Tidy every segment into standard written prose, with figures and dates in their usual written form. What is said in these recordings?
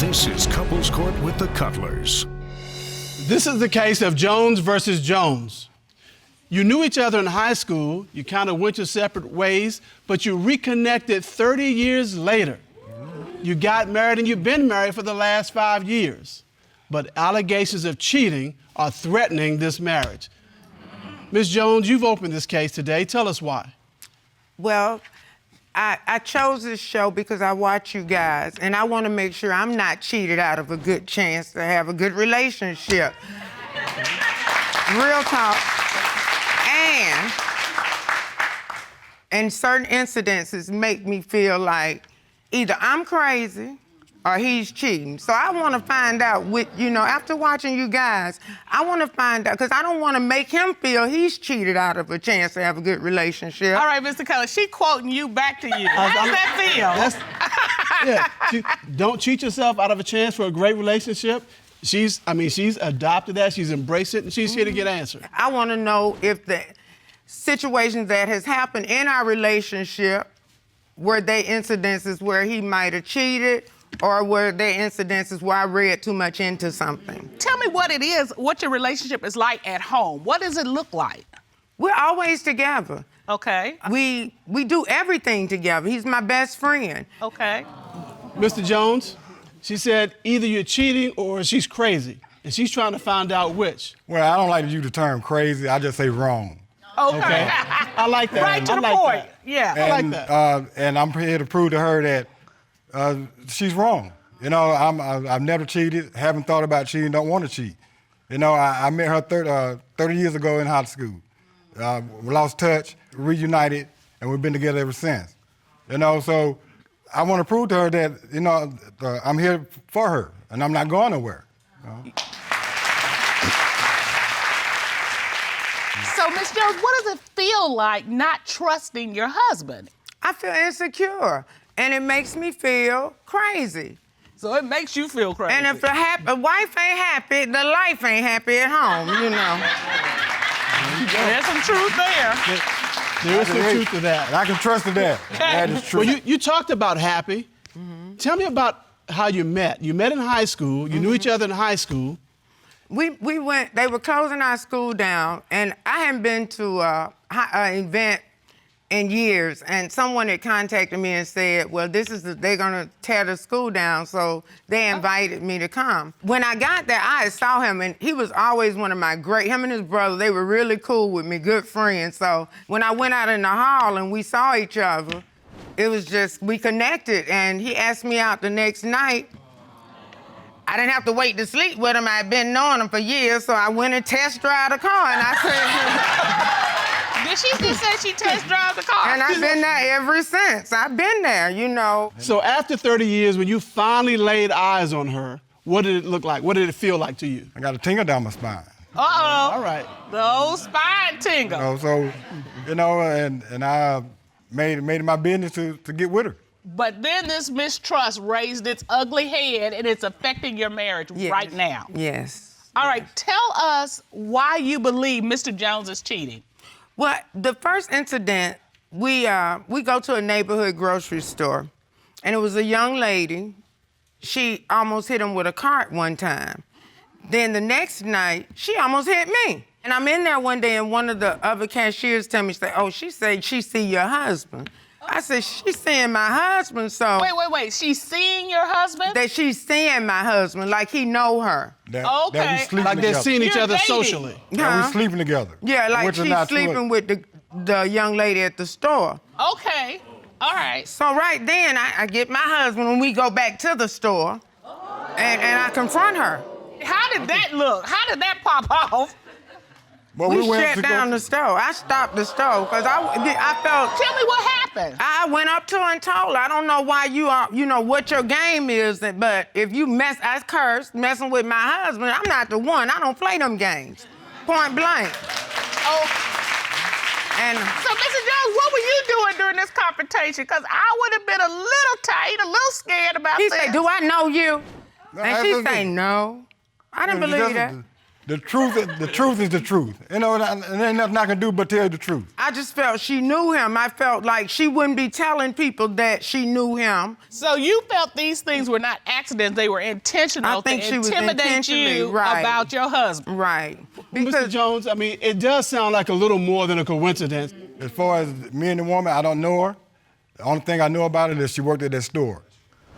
This is Couples Court with the Cutlers. This is the case of Jones versus Jones. You knew each other in high school, you kind of went your separate ways, but you reconnected 30 years later. You got married and you've been married for the last 5 years. But allegations of cheating are threatening this marriage. Ms. Jones, you've opened this case today. Tell us why. Well, I chose this show because I watch you guys, and I want to make sure I'm not cheated out of a good chance to have a good relationship. Real talk. And certain incidences make me feel like either I'm crazy or he's cheating. So I want to find out, after watching you guys, I want to find out, because I don't want to make him feel he's cheated out of a chance to have a good relationship. All right, Mr. Keller, she quoting you back to you. How does that feel? Don't cheat yourself out of a chance for a great relationship. She's adopted that, she's embraced it, and she's here to get answers. I want to know if the situations that has happened in our relationship, were they incidences where he might have cheated, or were there incidences where I read too much into something? Tell me what it is, what your relationship is like at home. What does it look like? We're always together. Okay. We do everything together. He's my best friend. Okay. Mr. Jones, she said either you're cheating or she's crazy, and she's trying to find out which. Well, I don't like to use the term crazy. I just say wrong. Okay. I like that. Right to the point. Yeah. I like that. And I'm here to prove to her that she's wrong. I've never cheated, haven't thought about cheating, don't want to cheat. I met her 30 years ago in high school. We lost touch, reunited, and we've been together ever since. So I want to prove to her that, I'm here for her, and I'm not going nowhere. So, Ms. Jones, what does it feel like not trusting your husband? I feel insecure, and it makes me feel crazy. So it makes you feel crazy. And if a wife ain't happy, the life ain't happy at home, There's some truth there. There is some truth to that. And I can trust to that. That is true. Well, you talked about happy. Tell me about how you met. You met in high school. You knew each other in high school. We went, they were closing our school down, and I hadn't been to an event in years, and someone had contacted me and said, well, they're gonna tear the school down, so they invited me to come. When I got there, I saw him, and he was always one of my him and his brother, they were really cool with me, good friends. So when I went out in the hall and we saw each other, it was just, we connected, and he asked me out the next night. I didn't have to wait to sleep with him. I had been knowing him for years, so I went and test drove the car, and I said... Did she just say she test drove the car? And I've been there ever since. I've been there, So after 30 years, when you finally laid eyes on her, what did it look like? What did it feel like to you? I got a tingle down my spine. Uh-oh. All right. The old spine tingle. And I made it my business to get with her. But then this mistrust raised its ugly head, and it's affecting your marriage right now. Yes. All right, tell us why you believe Mr. Jones is cheating. Well, the first incident, we go to a neighborhood grocery store, and it was a young lady. She almost hit him with a cart one time. Then the next night, she almost hit me. And I'm in there one day, and one of the other cashiers tell me, she said she see your husband. I said, she's seeing my husband, so... Wait. She's seeing your husband? That she's seeing my husband, like he know her. That we sleeping like they're together. seeing each other dating. socially. That we sleeping together. Yeah, like she's sleeping with the young lady at the store. Okay, all right. So right then, I get my husband when we go back to the store, and I confront her. How did that look? How did that pop off? Well, we shut down the store. I stopped the store because I felt... Tell me what happened. I went up to her and told her, I don't know why what your game is, but if you I cursed, messing with my husband, I'm not the one. I don't play them games. Point blank. Oh. And so, Mrs. Jones, what were you doing during this confrontation? Because I would have been a little tight, a little scared about he this. said, do I know you? And she said, no. I didn't believe that. The truth is the truth. You know, and ain't nothing I can do but tell you the truth. I just felt she knew him. I felt like she wouldn't be telling people that she knew him. So you felt these things were not accidents, they were intentional I think to she was intimidate intentionally, you right. about your husband. Right. Mr. Jones, I mean, it does sound like a little more than a coincidence. As far as me and the woman, I don't know her. The only thing I know about it is she worked at that store.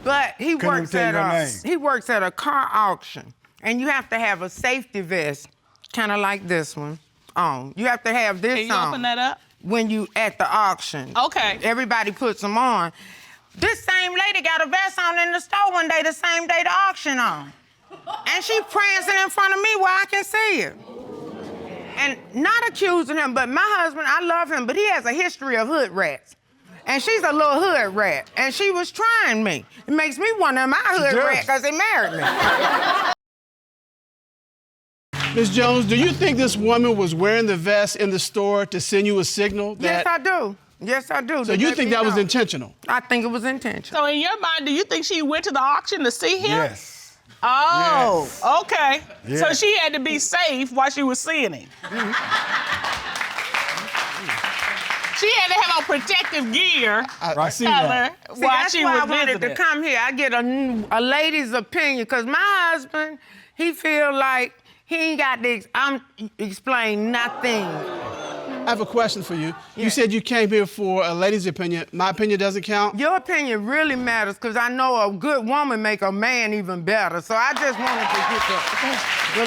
But he works tell you her name. he works at a car auction, and you have to have a safety vest, kind of like this one, on. You have to have this on. Can you open that up? When you at the auction. Okay. Everybody puts them on. This same lady got a vest on in the store one day, the same day the auction on. And she prancing in front of me where I can see it. And not accusing him, but my husband, I love him, but he has a history of hood rats. And she's a little hood rat, and she was trying me. It makes me wonder, am I a hood rat because they married me? Ms. Jones, do you think this woman was wearing the vest in the store to send you a signal that... Yes, I do. Yes, I do. So you think that was intentional? I think it was intentional. So in your mind, do you think she went to the auction to see him? Yes. Oh, Yes. okay. Yes. So she had to be safe while she was seeing him. She had to have a protective gear I see that. See, while that's she why was I wanted visiting. to come here. I get a lady's opinion, because my husband, he feel like he ain't got to explain nothing. I have a question for you. You said you came here for a lady's opinion. My opinion doesn't count? Your opinion really matters, because I know a good woman make a man even better. So I just wanted to get the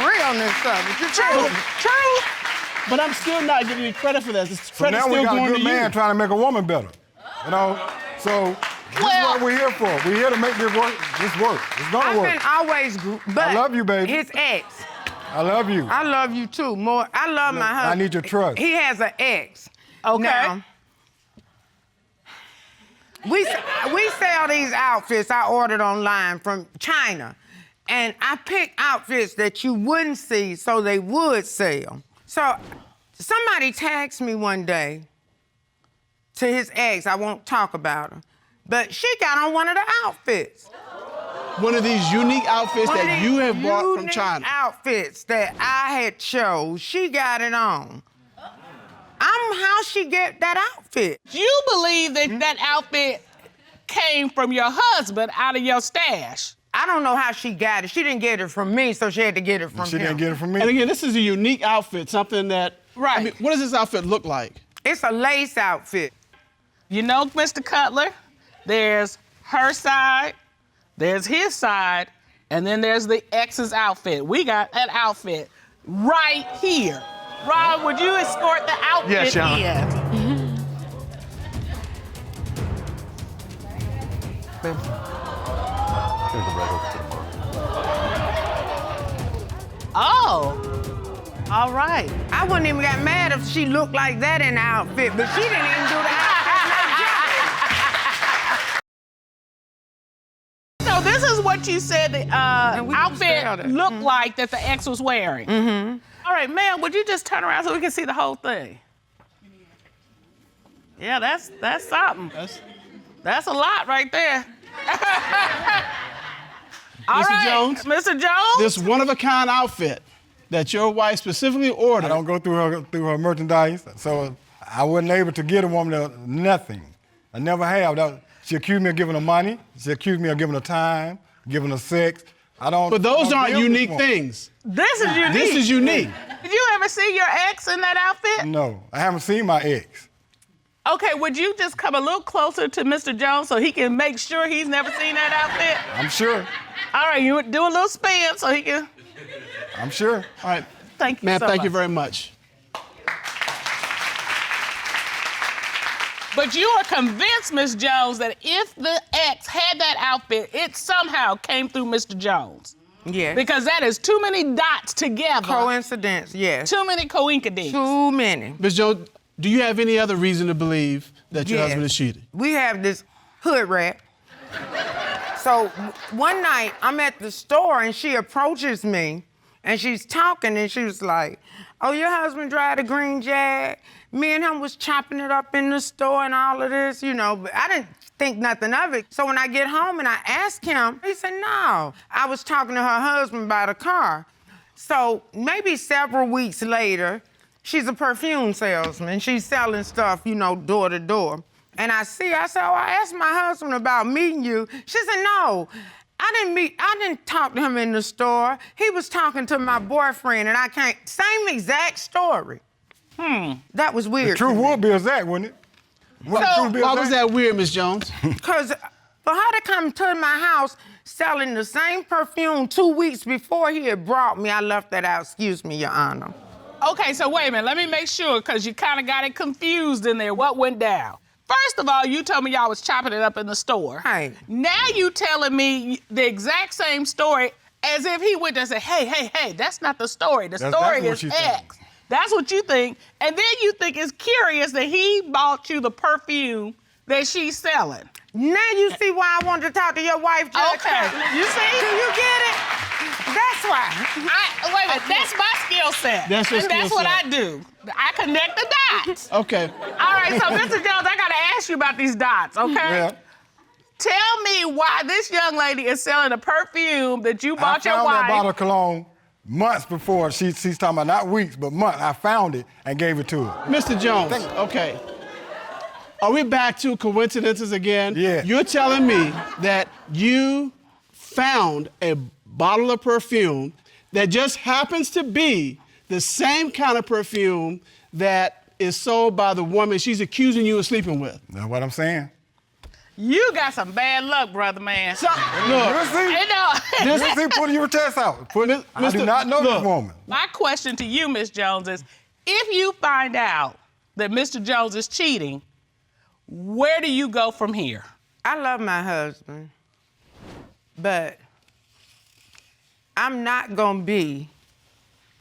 realness of it. True. But I'm still not giving you credit for that. This So credit's now we still got a going good to man you. trying to make a woman better. You know? So this is what we're here for. We're here to make this work. It's gonna I've work. been always, but I love you, baby. his ex. I love you. I love you too. More. I love my husband. I need your trust. He has an ex. Okay. Now, we sell these outfits I ordered online from China, and I pick outfits that you wouldn't see so they would sell. So somebody tagged me one day to his ex. I won't talk about her, but she got on one of the outfits. One of these unique outfits One of that these you have bought from unique China. Outfits that I had chose. She got it on. How she get that outfit? You believe that that outfit came from your husband out of your stash? I don't know how she got it. She didn't get it from me, so she had to get it from She him. didn't get it from me. And again, this is a unique outfit, something that... Right. I mean, what does this outfit look like? It's a lace outfit. You know, Mr. Cutler, there's her side, there's his side, and then there's the ex's outfit. We got that outfit right here. Ron, would you escort the outfit Yes, Your Honor. in? Oh, all right. I wouldn't even got mad if she looked like that in the outfit, but she didn't even do the outfit. So this is what you said the we can sell outfit it. looked like that the ex was wearing. Mm-hmm. All right, ma'am, would you just turn around so we can see the whole thing? Yeah, that's something. That's a lot right there. All Mr. right, Jones? Mr. Jones? This one-of-a-kind outfit that your wife specifically ordered. I don't go through her merchandise, so I wasn't able to get a woman nothing. I never have. She accused me of giving her money. She accused me of giving her time, giving her sex. But those aren't unique things. This is unique. This is unique. Did you ever see your ex in that outfit? No, I haven't seen my ex. Okay, would you just come a little closer to Mr. Jones so he can make sure he's never seen that outfit? I'm sure. All right, you do a little spin so he can. I'm sure. All right. Thank you Ma'am, so thank much. you very much. But you are convinced, Miss Jones, that if the ex had that outfit, it somehow came through Mr. Jones. Yes. Because that is too many dots together. Coincidence, yes. Too many coincidence. Too many. Ms. Jones, do you have any other reason to believe that your husband is cheating? We have this hood rat. So one night I'm at the store and she approaches me and she's talking and she was like, "Oh, your husband drive a green Jag? Me and him was chopping it up in the store and all of this, you know, but I didn't think nothing of it. So when I get home and I ask him, he said, no. I was talking to her husband about a car. So maybe several weeks later, she's a perfume salesman. She's selling stuff, you know, door to door. And I said, oh, I asked my husband about meeting you. She said, no, I didn't talk to him in the store. He was talking to my boyfriend, and same exact story. That was weird. The truth would be exact, wouldn't it? Why was that weird, Miss Jones? Because for her to come to my house selling the same perfume 2 weeks before he had brought me, I left that out, excuse me, Your Honor. Okay, so wait a minute, let me make sure, because you kind of got it confused in there. What went down? First of all, you told me y'all was chopping it up in the store. Right. Now you telling me the exact same story as if he went there and said, hey, that's not the story. The story is X. That's what you think. And then you think it's curious that he bought you the perfume that she's selling. Now you see why I wanted to talk to your wife, Judge. Okay, you see? Do you get it? That's why. Wait a minute, that's my skill set. That's your skill That's what set. I do. I connect the dots. Okay. All right, so Mr. Jones, I gotta ask you about these dots, okay? Yeah. Tell me why this young lady is selling a perfume that you bought your I found wife. that bottle of cologne months before. She's talking about not weeks, but months. I found it and gave it to her. Mr. Jones, okay. Are we back to coincidences again? Yeah. You're telling me that you found a bottle of perfume that just happens to be the same kind of perfume that is sold by the woman she's accusing you of sleeping with. That's what I'm saying. You got some bad luck, brother man. So, look, You know, Let's see, put your test out. I do not know this woman. my question to you, Miss Jones, is if you find out that Mr. Jones is cheating, where do you go from here? I love my husband, but I'm not gonna be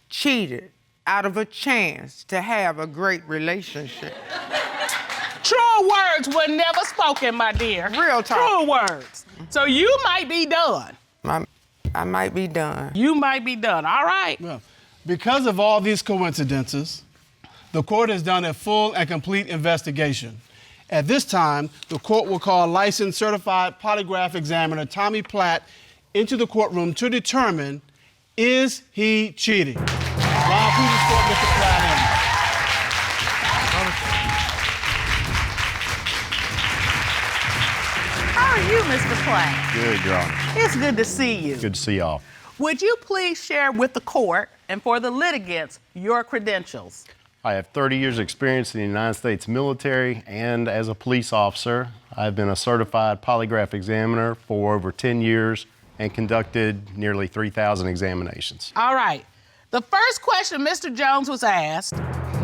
cheated out of a chance to have a great relationship. True words were never spoken, my dear. Real talk. True words. So you might be done. I might be done. You might be done, all right? well, because of all these coincidences, the court has done a full and complete investigation. At this time, the court will call licensed certified polygraph examiner Tommy Platt into the courtroom to determine, is he cheating? Ron, please escort Mr. Platt in. How are you, Mr. Platt? Good, Your Honor. It's good to see you. Good to see y'all. Would you please share with the court and for the litigants your credentials? I have 30 years experience in the United States military and as a police officer. I've been a certified polygraph examiner for over 10 years and conducted nearly 3,000 examinations. All right. The first question Mr. Jones was asked,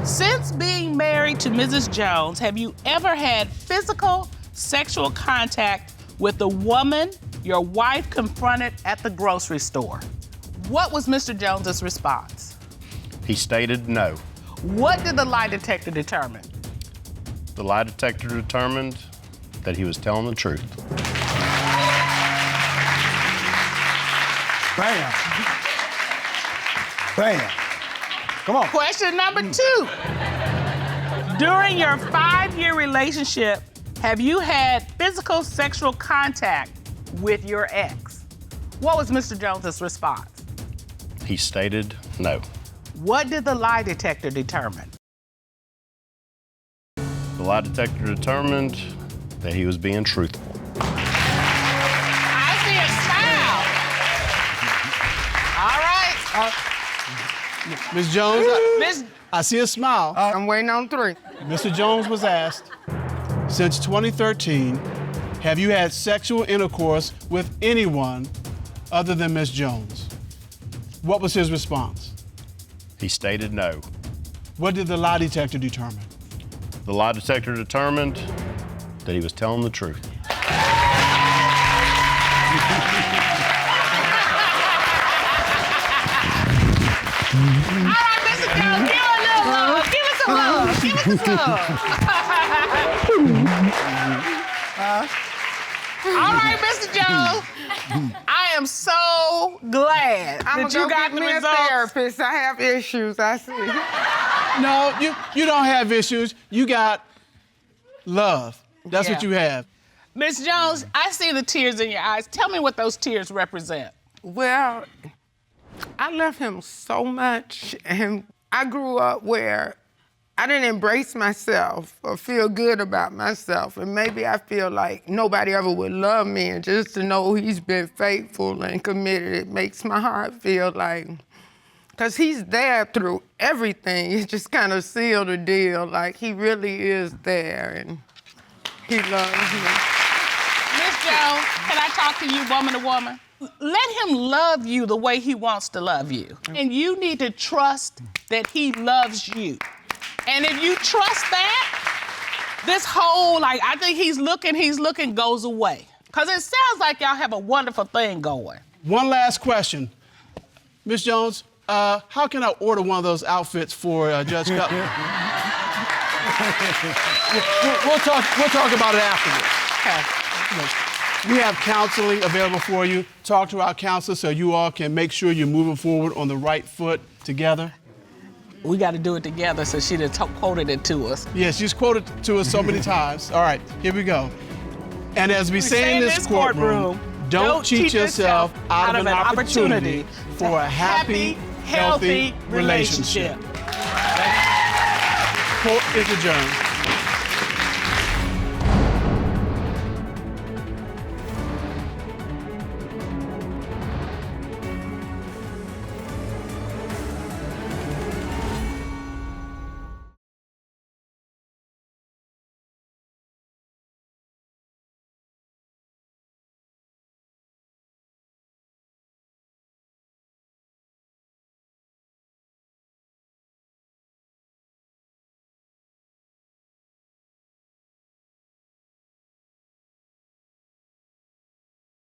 since being married to Mrs. Jones, have you ever had physical sexual contact with the woman your wife confronted at the grocery store? What was Mr. Jones's response? He stated no. What did the lie detector determine? The lie detector determined that he was telling the truth. Bam. Bam. Come on. Question number 2. During your 5-year relationship, have you had physical sexual contact with your ex? What was Mr. Jones's response? He stated no. What did the lie detector determine? The lie detector determined that he was being truthful. I see a smile. All right. Ms. Jones, Miss, I see a smile. I'm waiting on 3. Mr. Jones was asked, since 2013, have you had sexual intercourse with anyone other than Ms. Jones? What was his response? He stated no. What did the lie detector determine? The lie detector determined that he was telling the truth. all right, Mr. Jones, give a little love. Give us some love. Give us some love. All right, Mr. Jones. I am so glad I'm that gonna you go got get the me a results. therapist. I have issues, I see. No, you don't have issues. You got love. That's what Yeah. you have. Miss Jones, I see the tears in your eyes. Tell me what those tears represent. Well, I love him so much, and I grew up where I didn't embrace myself or feel good about myself, and maybe I feel like nobody ever would love me, and just to know he's been faithful and committed, it makes my heart feel like, because he's there through everything. It just kind of sealed the deal, like he really is there, and he loves me. Miss Jones, can I talk to you woman to woman? Let him love you the way he wants to love you. And you need to trust that he loves you. And if you trust that, this whole, like, I think he's looking goes away. Because it sounds like y'all have a wonderful thing going. One last question. Miss Jones, how can I order one of those outfits for Judge Cutler? we'll talk about it afterwards. Okay. We have counseling available for you. Talk to our counselor so you all can make sure you're moving forward on the right foot together. We got to do it together, so she done quoted it to us. Yeah, she's quoted to us so many times. All right, here we go. And as we say in this courtroom, don't cheat yourself out of an opportunity for a happy, healthy relationship. Court is adjourned.